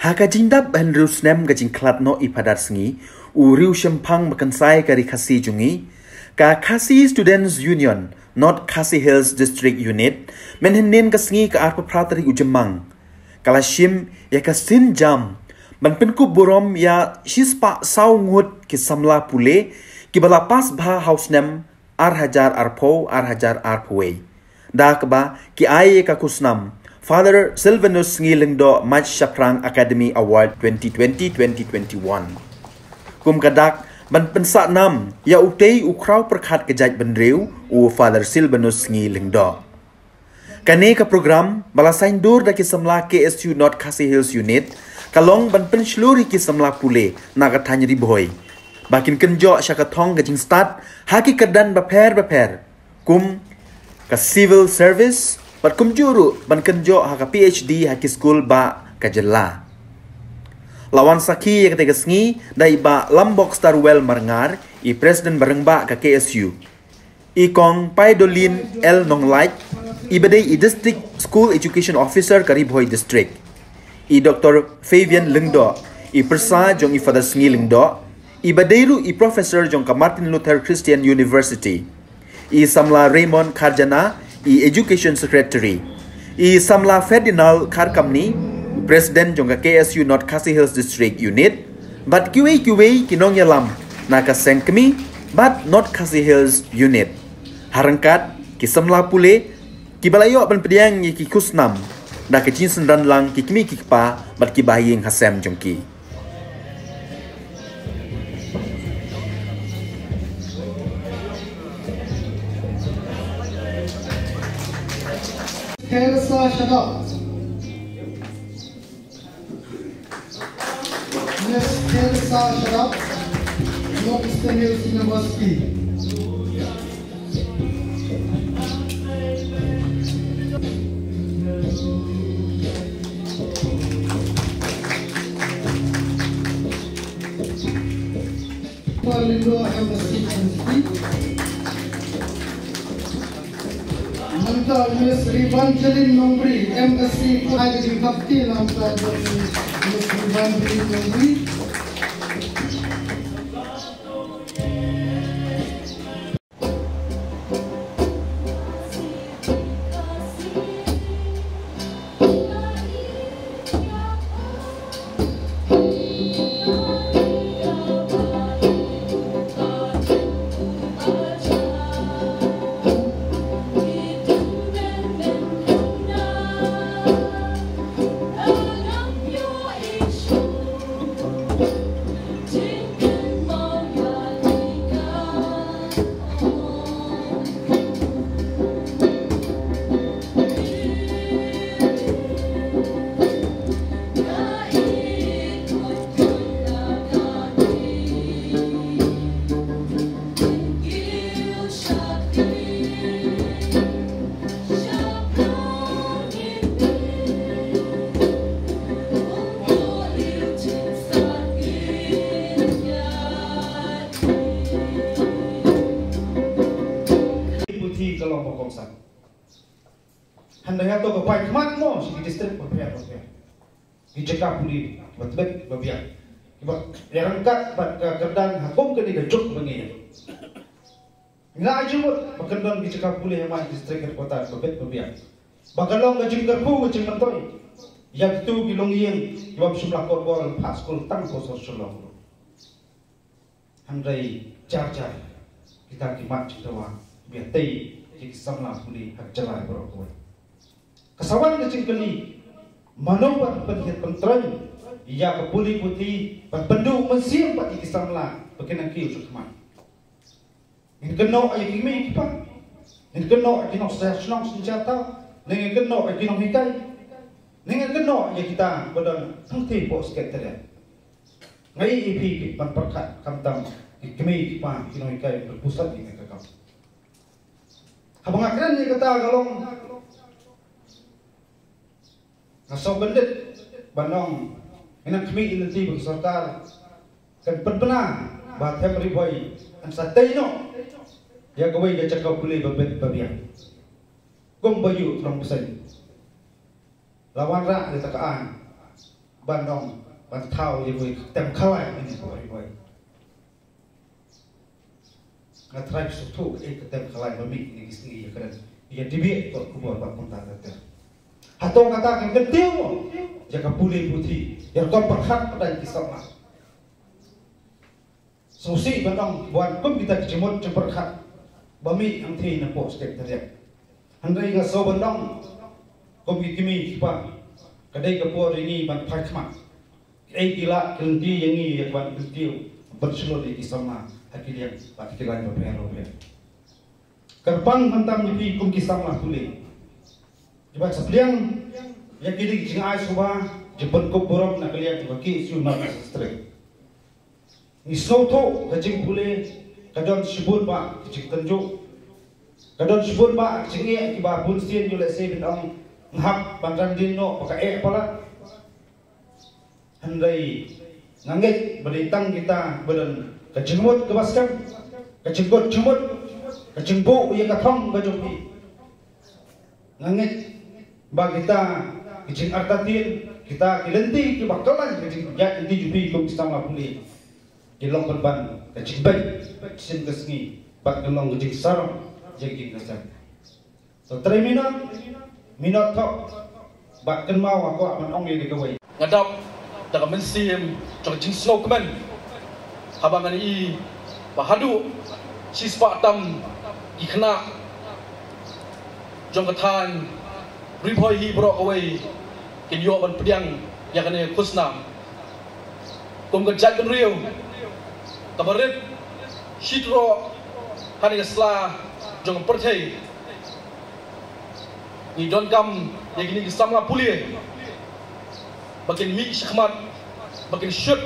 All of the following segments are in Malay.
Haka jindap han riu snem ka jingklat no ipadar sengi, u riu shempang makansai kari Khasi jungi, ka Khasi Students Union, not Khasi Hills District Unit, menhenin ka sengi ka arpa pratari ujemang. Kala shim ya ka sin jam, ban penkup borom ya shispa saw ngut ki samla pule, ki balapas bha house nem arhajar arpoway. Da kaba ki aye ka kusnam, Father Silvanus Ngilingdo Maj Shaprang Academy Award 2020-2021. Kum kadak ban pensa nam ya utei ukraw perkhat kejaj benriu u Father Silvanus Ngilingdo. Kane ka program balasain dur da ki samla KSU North Khasi Hills Unit kalong ban pensluri ki samla pule naga thany riboy. Bakin kenjo syakathong gajing start haki kedan baper kum ka civil service Bat kumjuru ban kenjo haka PhD haki school ba kajela. Lawan saki ya ketika sengi dai ba Lambok Starwell Marengar I Presiden Barengba ka KSU. I kong Paidolin L Nonglait I badai I District School Education Officer Karibhoy District. I Dr. Fabian Lingdo I Persa jong I Father Sengi Lingdo. I badairu I Professor jong ka Martin Luther Christian University. I Samla Raymond Karjana I Education Secretary. I Samla Ferdinand Karkamni, President jongka KSU North Khasi Hills District Unit. But QA kinong yalam naka sengkemi but North Khasi Hills Unit. Harangkat ki samla pule ki balayo ban pediang ki kusnam da ke jin sendan lang ki kimi ki pa bat ki bahing hasem jongki. Teresa Shadab. Miss Teresa Shadab, Northeastern Hills University. Lindo MSc Chemistry. Mental Miss Rivanjalin Nombri, MSc Packaging Kapti nampak Miss Rivanjalin Nombri. Handanya to bapak kemat mo si distrik berpihak dicekap puli betul berpihak sebab rangkat kerdan hakum ke digajuk mengi nila aja buat berkendan dicekap puli yang distrik kota berpihak bagalong gajing kerku gajing mentoi yang itu bilong yang jawab sumlah korban pas kul tang kosor sulong handai jar kita kimat citawa biar tei samlah puli hak jalan berokoi kasawan kecil kali manobat penhiat pentrai ia kepuli putih pendu mesin pati kisamlah berkenan kiu cukman ini kena ayat kimi kipa ini kena kino senang senjata ini kena kino hikai ini kena ya kita badan putih pos ketera ngai ipi pan perkat kamtam kimi kipa kino hikai berpusat ini kakak abang akran ni kata galong Nasab bendit banong ina kami inti bersartar kan penpena batem riboy an satayno ya gawai ga cakap puli babet babian gom bayu trong pesan lawan ra di takaan bandong ban thau ye voi tem khalai ni ko ri voi na trai su thu e tem khalai ba mi ni kisni ye kran ye dibi ko ko bor ba kon ta ta hatong kata kan ketiu jaga puli putih yang kau perhak pada kisah susi bandong buat pun kita kecimut ceperhat bami ang thi na po step terjadi handai ga so bandong kom kimi kipa kadai ka po rini ban phai khma ei kila kelti yangi yak ban keltiu berseluruh di kisah hakilian pak kilan berpero ya kerpang mentang ni kom kisah puli Jika sebliang yang kini jing ai suba jepun ko borom na kalian ko ki su na stre ni soto kajing pule kadon sibun ba jing tanju kadon sibun ba jing e ki ba bun sien ju le se bin ong hap bandran din no paka e pala handai nganget beritang kita beren kajingmut kebaskan kajingkot jumut kajingbo ye kathong kajumpi nganget ba kita kicing artatin kita kilenti ki bakalan kicing ya inti jubi kom sama puli kilong berban kicing baik sin kesni bak kelong kicing sarong jadi kesan so 3 minut tok bak ken mau aku aman ong ye dikawai ngadap daga mensim jong jing snow kemen habangan i bahadu sispa tam ikna jong katan Ripoi hi bro away kin yo ban pediang ya kane kusna kum gajat ben riu kabarit shitro hani sla jong perthei ni don kam ya gini samla pulie bakin mi shkhmat bakin shut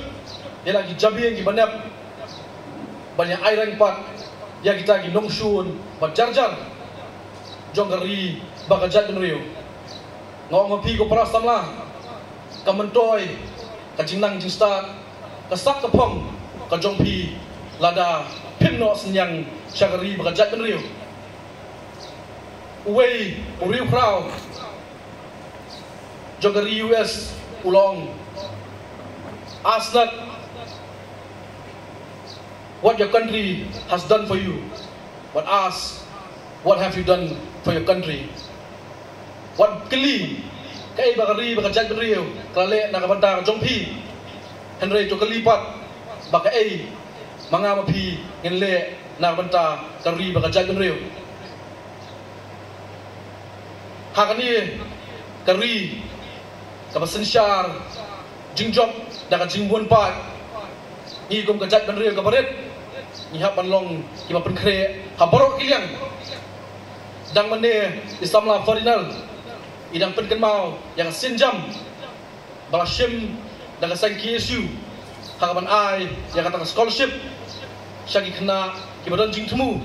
ya lagi jabi yang banyak banyak airang pat ya kita gi nongshun ba jarjar jong gari bagajat ben riu ngong pi ko para samla kamentoi kajinang jista kasak kapong kajong pi lada pinno senyang syagari bagajat benriu uwei uriu krau jogari US ulong asnat what your country has done for you but ask what have you done for your country Wat keli kai bagari bagajat benriu klale na kabanta jongpi henry to kelipat baka ei manga mapi ngenle na kabanta kari bagajat benriu hakani kari kabasen syar jingjok daga jingbun pat ni kum gajat benriu kabaret ni hap panlong kiba penkre haborok kiliang dang mene islamla forinal idang penken mau yang sinjam balashim daga sangki isu hakaban ai yang kata scholarship syagi kena kibadan jing temu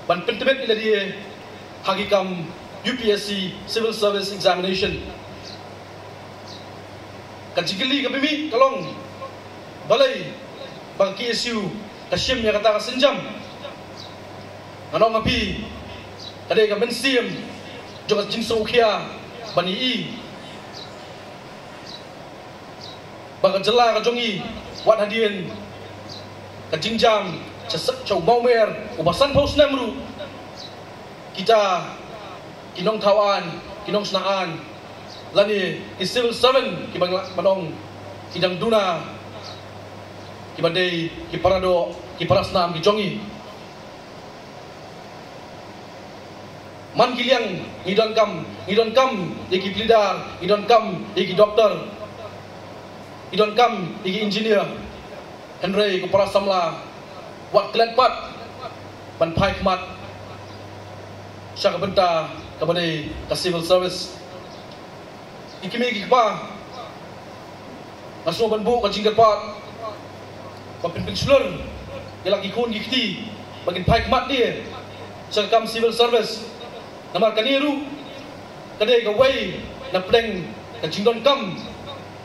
ban pentebet ila dia hagikam UPSC civil service examination kajigeli kabimi kalong balai bangki isu kashim yang kata sinjam anong api kade ka bensim Jogak jinsau kia bani i baga jela ka jongi wat hadien ka jingjam cesak chau maumer ubasan paus namru kita kinong tawan kinong senaan lani ki civil servant ki banong kidang duna ki badai ki parado ki parasnam ki jongi man kiliang idon kam iki blidar idon kam iki doktor idon kam iki engineer henry ko para samla wat kletpat ban pai khmat syak benta kabade ka civil service ikimi iki pa naso ban bu ka jingkat pat papin pensulur yalaki kun gikti bagin pai khmat dia syak kam civil service Namar kaniru kadai ka wai na pleng ka jingdon kam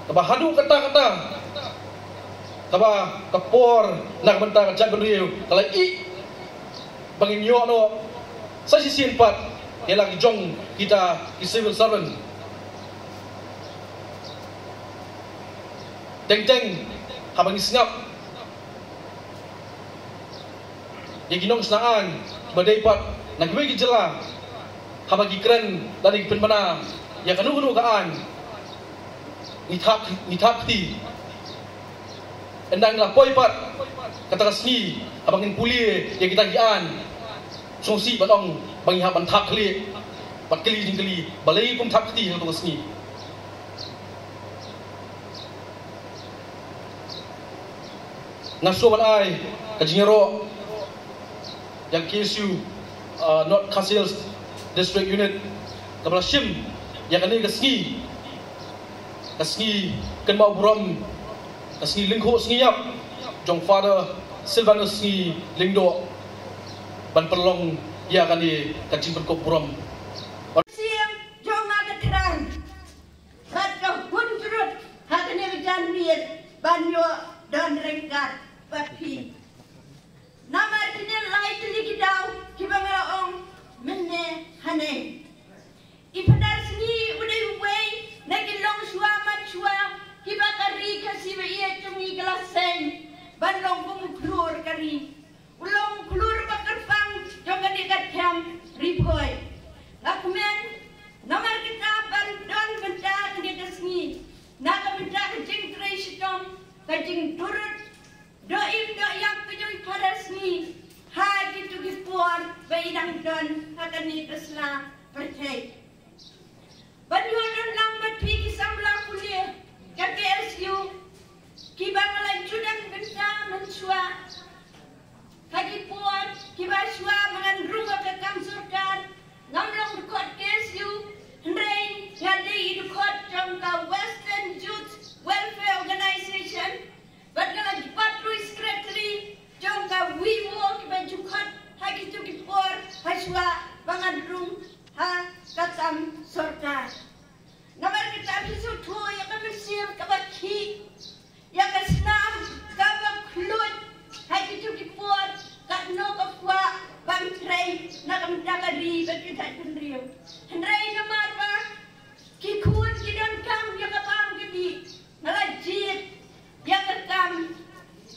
ka bahadu kata-kata ka ba kapor na benta ka jat benriu kala i bangin yo no sa si sin pat yala ki jong kita ki civil servant teng habang isngap ya ginong senaan badai pat nagwe gijela habagi keren dari penmana ya kanu gaan nithak ti endang lapoi pat kata resmi abangin puli ya kita gian songsi batong bangi haban thak kli pat kli jingkli balai kum thak ti tu resmi ngaso ban ai kajingero yang KSU North Khasi Hills District Unit Kepala Shim yang kini kasngi kenbau buram kasngi lingko sengiap jong father Silvanus sengi lingdo ban pelong ya kani kacing berkop buram siang jong ada terang kata punjurut hakane bejan biet banyo dan rengkat bapi nama kini lain tuli kidau kibangala ong menne hane ipadar sini udah way nagilong shua machua kibakari kasi iya tungi glaseng bandong pumuklur kari ulong klur bakarpang jonga dikat kam ripoy ngakumen nomor kita bandon benda kini kasni naga benda kajing tresitom kajing turut doim do yang pejoy parasni ha gitu gipuan bainang don hakani kesla percaya Banyonan lang matpiki samla kuliah KPSU kibang judan benda mensua kagipuan kibasua mengandrung ke kamsurkan ngamlong dekot KSU hendrain ngadi dekot jangka Western Youth Welfare Organization badgala patru secretary jangka wiwo kibajukot hagitu kipor hasua mengandrung ha katam sorta nomor kita bisu tu yang kami siap kabaki yang kesnam kabak kulut hai itu dipuat kat no kapwa bantrai nak kami dagari bagi tak kendriu hendrai nomor ba kikun kidan kam yang kapam gedi nalajit yang ketam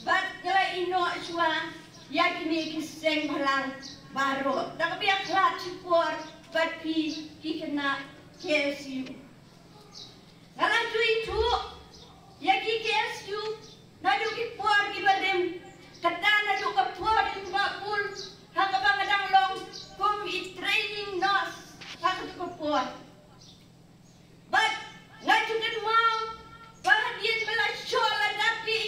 bat gala ino aswa yang kini kiseng balang baru tak biak lat cipor Bapi kikena KSU. Ngalan tu itu, ya KSU, nadu kipuar kibadem, kata nadu kipuar di bakul, hak abang adang long, kum i training nos, hak tu kipuar. But ngaju kan mau, bahagian belas shola tapi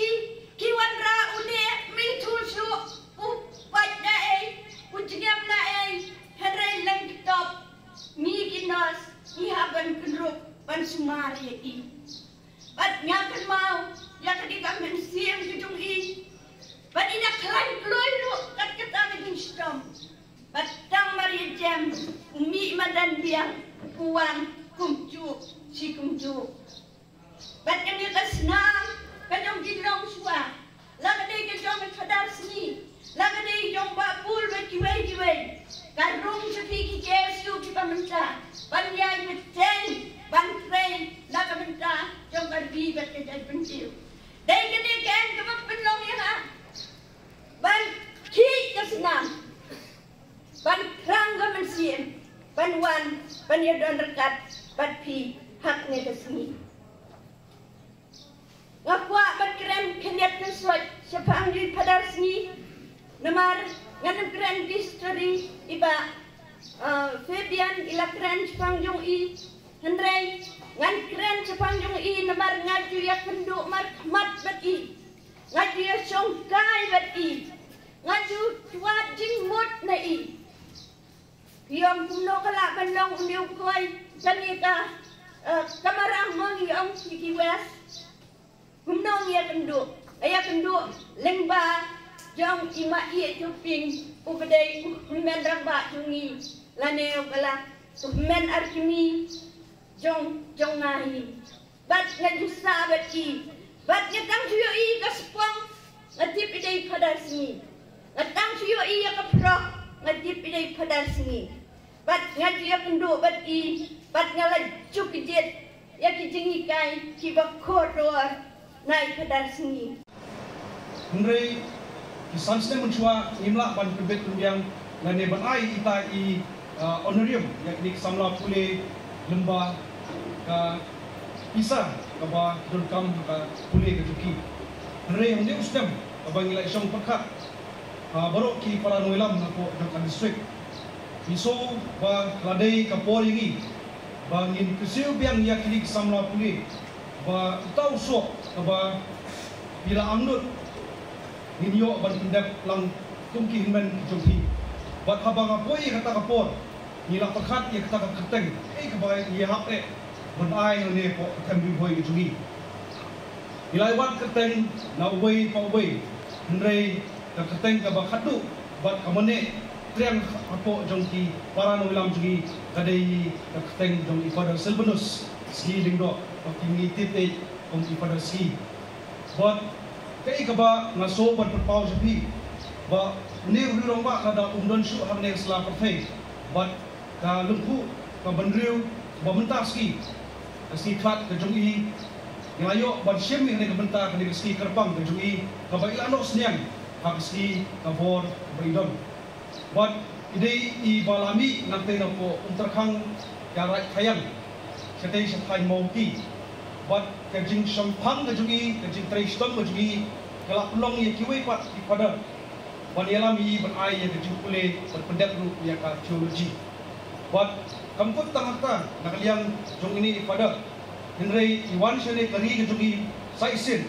kiwan ra une mitul su, upat nae, ujengam nae. Henry lang kitop mi kinos ihaban kenrup ban sumari i bat nyakan mau ya kadika men siam kujung i bat ina klain kloiru kat kata ngin stom bat tang mari jam umi madan biang puan kumju si kumju bat yang kita senang kadang dilong suah lagadai kejong fadar sini lagadai jong bakul bagi wei Karung sepiki KSU kita minta, banyak menceng, bantrai, nak minta, jom berbi berkejap pentil. Dan kedekan kepada penolong yang ban ki kesenam, ban kerang kemensian, ban wan, ban yadon rekat, ban pi haknya kesini. Ngapwa ban keren kenyat kesuat, siapa angin pada sini, nomor ngan keren history iba Fabian ila keren sepanjang i Hendrai ngan keren sepanjang i nomor ngaju ya penduk markmat bat i ngaju ya songkai bat i ngaju tuat jingmut na i piam kuno kala bandong undiu koi kanika kamarang mongi ang siki west kuno ya penduk ayah penduk lengba jong ima ie chuping ubedai men ramba jungi laneo kala men arkimi jong ngai bat ngajusa bati bat ngatang suyo i kaspong ngatip idai pada sini ngatang suyo i kapro ngatip idai pada sini bat ngaju penduk bat i bat ngala chupijet ya kijingi kai kibakor nai pedar sengi. Henry kisah seni mencua imla ban perbet yang nane ban ai ita I honorarium yang di samla pule lembah ka pisah kaba durkam ka pule ke juki. Henry hendak usdam kaba ngilai syong perkat baru ki para nuilam nako Durkan district. Iso ba ladai ka poli ba ngin kesiu biang yakini samla pule ba tau sok kaba bila amnut ninyo ban pendep lang tungki hinmen jompi bat habang apoi kata kapor nila perkat ya kata keteng kaba ya hak ban ai ne po tembi boy jungi nilai wat keteng na ubay pa ubay ndrei ka keteng kaba khadu bat kamane triang apo jongki para no ilam jungi kadai ka keteng jong ipada selbenus ski lingdo pakini tipe kong ipada ski but kay kaba ngaso ban perpau sapi ba ni rurong ba kada umdon syu hang ne sla perfect but ka lumpu ka bandriu ba mentar ski ski klat ke jongi ngayo ban syem ne ka bentar ka ski kerpang ke jongi ka ba ilano sniang hak ski ka bor beridon but ide I balami nante na po unterkhang ya rai khayang setei sapai mauti but kajing sampang kajungi kajing tristom kajungi kalau pelong ya kiwe pat pada wanelami berai ya kajing pule berpendak ru ya ka teologi but kamput tangata nakaliang jong ini pada henrei iwan sene kari kajungi saisin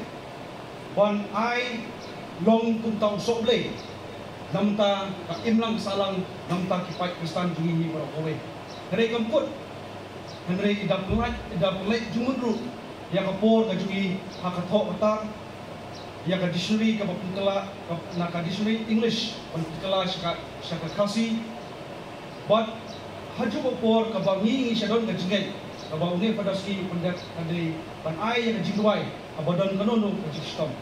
wan ai long kuntau soble namta ka imlang salang namta kipai kristan jungi ni para kowe henrei kamput henrei idap pelai jumudru ya kapor kajungi hakathok kata ya ka dictionary ka paputala na ka dictionary English paputala syaka kasi but haju kapor ka bangi syadon kajungai ka bangi pada ski pendak ade ban ai ya jingwai abadon kanono kajistom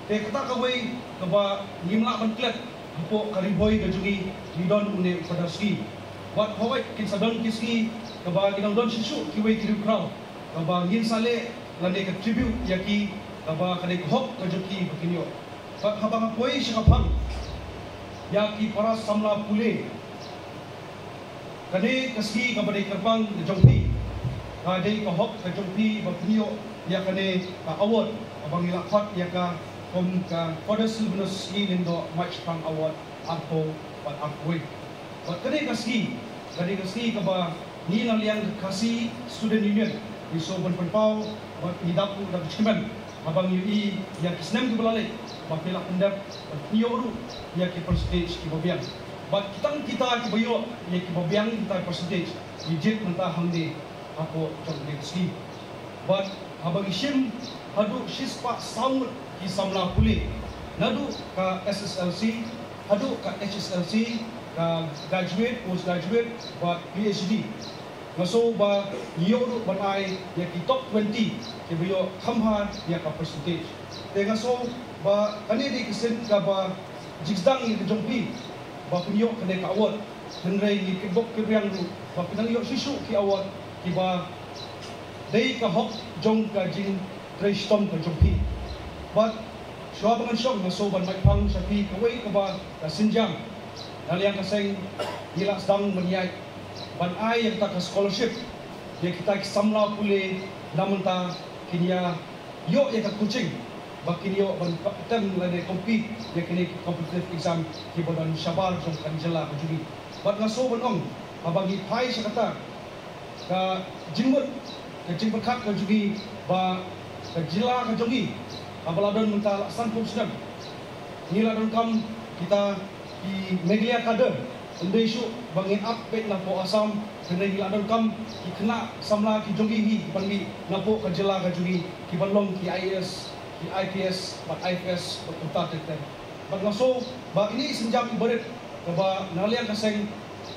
te kata kawai ka ba nimla ban klet apo kariboy kajungi lidon une pada ski but hawai kin sadon kiski ka ba ginang sisu kiwai tiru kraw ka ba ngin sale lane ka tribute yaki kaba kane hok kajuki bakinyo habang apoi sikapang yaki para samla pule kane kaski kabade kerpang jongpi kade ka hok kajongpi bakinyo ya kane ka award abang ilakhat ya ka kom ka Fodas Silvanus lindo match pang award arpo pat apoi kane kaski kaba ni naliang kasi student union iso ban penpau hidapu dan cimen abang UI yang kisnem ke belalai bapila pendap nyoru ya ki percentage ki bobiang but kita ki bayo ya ki bobiang kita percentage digit mentah hangde apo jong ski but abang isim hadu sispa sound ki samla puli nadu ka SSLC hadu ka HSLC ka graduate postgraduate but PhD ngaso ba yoru banai ya ki top 20 ke bio khamhan ya ka percentage te ngaso ba kani di kisen ka ba jigsdang ni jongpi ba punyo kane ka award henrei ni kibok ke riang ru ba pinang yo sisu ki award ki ba dei ka hok jong ka jing tristom ka jongpi but swa bangan syong ngaso ban mai pang sapi kawai ka ba ka sinjang daliang kaseng ila sedang menyai ban ai yang tak scholarship ya kita samla pule namenta kinya yo ya ka coaching bakin yo ban tem lane compete ya kini competitive exam ki bodan syabar jong kanjela kujudi bat ngaso bonong abagi pai sakata ka jingmut ka jingberkat kujudi ba ka jila ka jogi abaladon menta san pumsdam niladon kam kita di media kader Undai isu bangin update na po Asam kena giladon kam kena samla ki jogi hi pangi na po kajela ka jogi ki balong ki IAS ki IPS bat IFS bat utat tete bat ngaso ba ini senjam ibarat ba nalian kaseng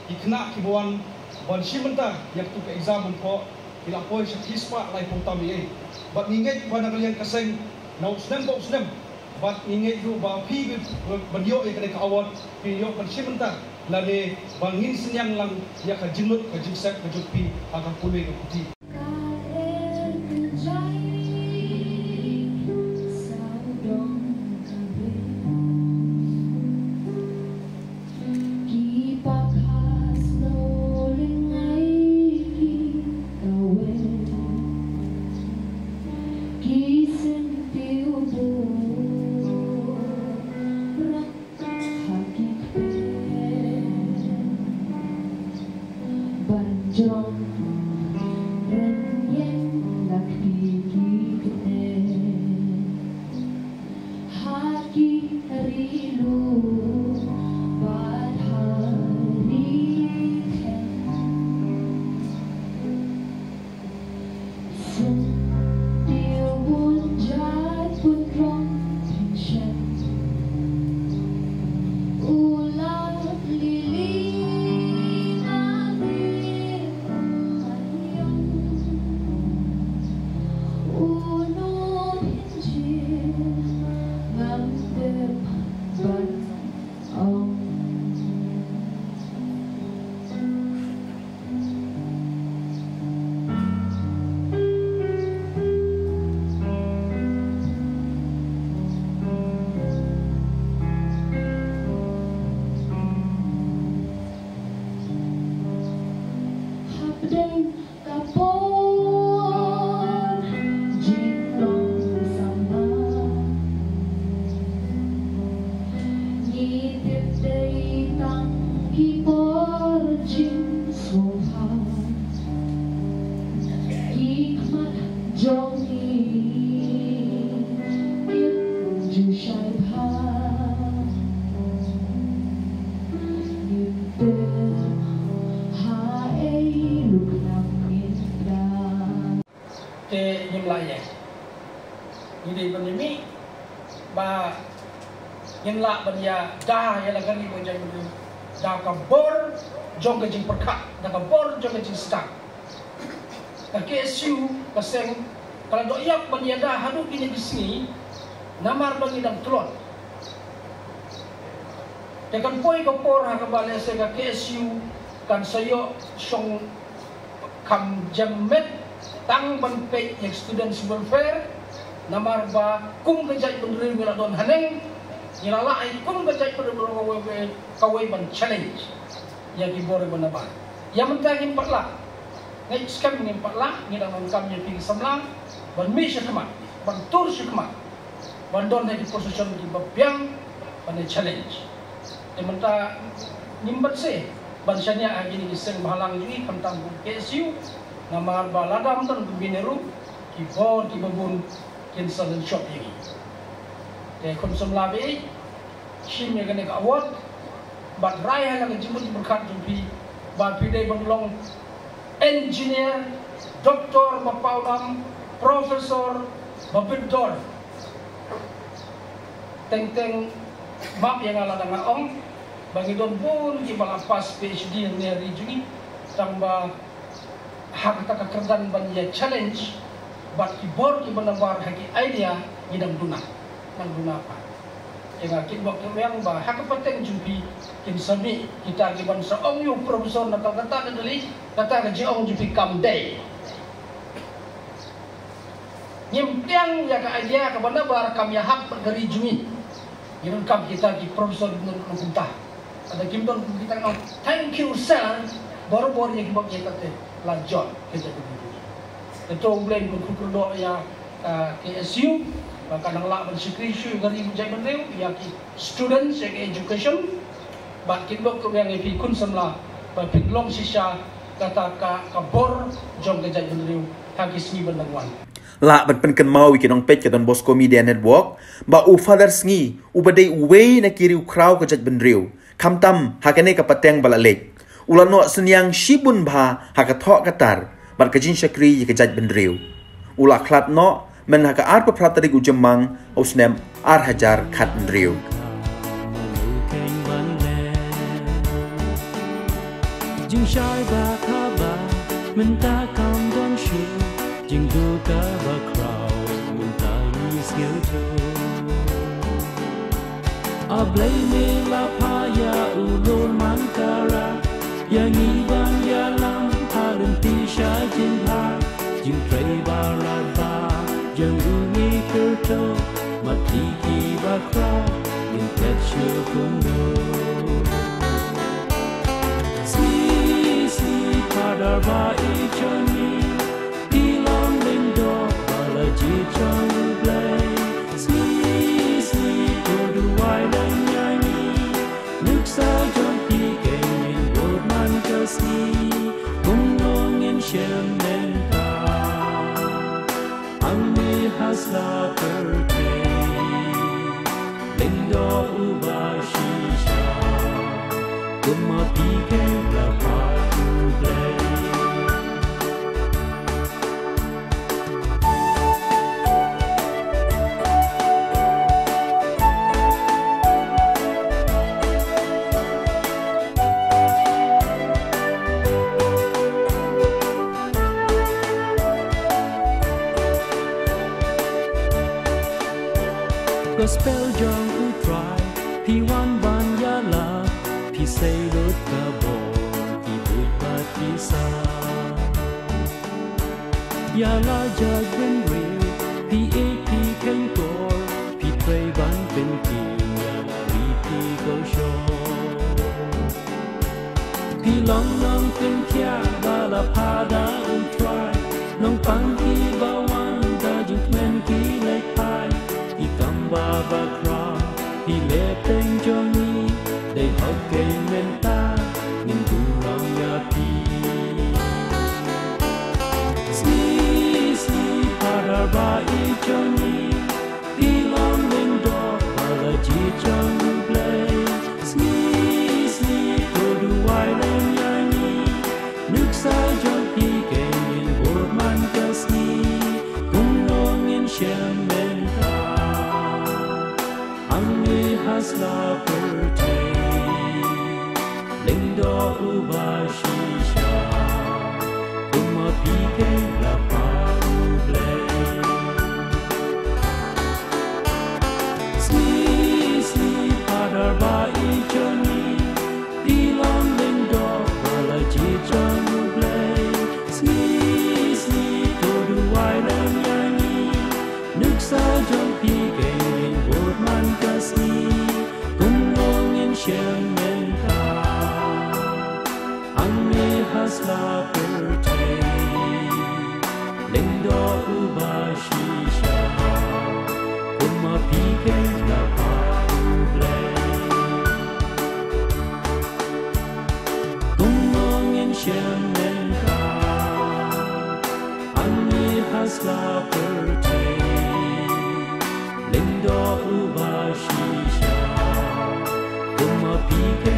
ki kena ki buan ban simenta yak tu ke exam po kila po sa kispa lai po tami bat nginget ba nalian kaseng na usnem bat nginget du ba pi banyo e kena ka award pi yo ban simenta lale bangin senyang lang ya ka jimut ka jimsek ka jukpi akan pulih ka putih Jadi ini ba yang la banya dah yang lagan ni bojai benda dah kabor jong gajing perkat dah kabor jong gajing stak. Dah KSU pasang kalau dok yak banya dah haduk ini di sini namar bagi dang telot. Tekan poi kapor ha kabale se ka KSU kan sayo song kam jamet tang ban pe yang students welfare namar ba kum kajai pendiri mila don haneng nyala ai kum kajai pendiri kawai ban challenge yang dibore ban ba yang mentang impatlah ngai skam ni impatlah ni dang kam yang pi samlang ban mi syakmat ban tur syakmat ban don di position di babiang ban challenge ementa nimbat se ban syania agini diseng bahalang ji kantang KSU namar ba ladam tan bineru ki bor ki babun kin salon shop ini. Jadi konsum labi, sim yang kena award, bat raya yang jemput berkat jumpi, bat pidai benglong, engineer, doktor, mapaudam, profesor, babidor, teng map yang ala dengan ong, bagi don pun kita lepas PhD yang ni juga, tambah hak tak kerdan banyak challenge. Bat keyboard ki benar haki idea ngidam guna nang guna apa yang akin waktu yang bah hak penting jumpi kin sami kita ki ban saong yu profesor nak kata dali kata ke jiong jumpi kam day nyempiang ya ka idea ka benar kam ya hak dari jumi yang kam kita ki profesor benar kunta ada kimbon kita ngom thank you sir baru-baru yang kibak kita te lanjut kita begini itu blame kukudo ya KSU kadang lak bersekresu dari bujai bendeu ya ki students ya education bakin bok yang ipikun semla bapiglong sisa kata ka kabor jom bujai bendeu kaki sni bendangwan la ban penken mau ikinong pet ke Don Bosco Media Network ba u fathers ngi u badai uwei na kiri u kraw ke jaj bendeu kamtam hakane ka pateng balalek ulano senyang shibun bha hakathok katar bat kajin syakri ye kejaj bendriu ula klat no men haka ar papratari ujemang usnem ar hajar khat bendriu jing shai ba kha ba men ta kam don shu jing du ka ba kraw men ta ni skill to a blai me la pa ya ulul mankara yang iban ya lam dan tisha jing ha jing tray ba ra ba jang uni kerto mati ki ba kra in tet shu kum no si pada ba I chani ilong ling do bala ji chang play si to do why dan yani look sa jong pi game in good man just me Shementa Ami hasla kerte Lindo ubashisha Kuma pike la patu play Gospel jong u try pi wan ban ya la pi say lut ka bo pi but pa pi sa ya la judge when real pi a pi can go pi pray ban pen pi ya la ri pi go show pi long long pen kya ba la pa da u try long pang pi ba wan da jing men ki like pai Baba Kra, he left in Johnny, they hug game and ta, in Gurang Yapi. See, Paraba Johnny, he long in dog, Palaji John play. See, go to Wild and Yanni, hasla perte lindo ubashisha uma pike la pauble sli padarba ichoni dilon lindo pala jichon ble sli todu wailen yani nuksa jon pike bột man kasi cùng ngong in shen men ta ang me hasla perte lindo ubashisha kuma pike la pauble cùng ngong in shen men ta ang me hasla perte lindo ubashisha kuma pike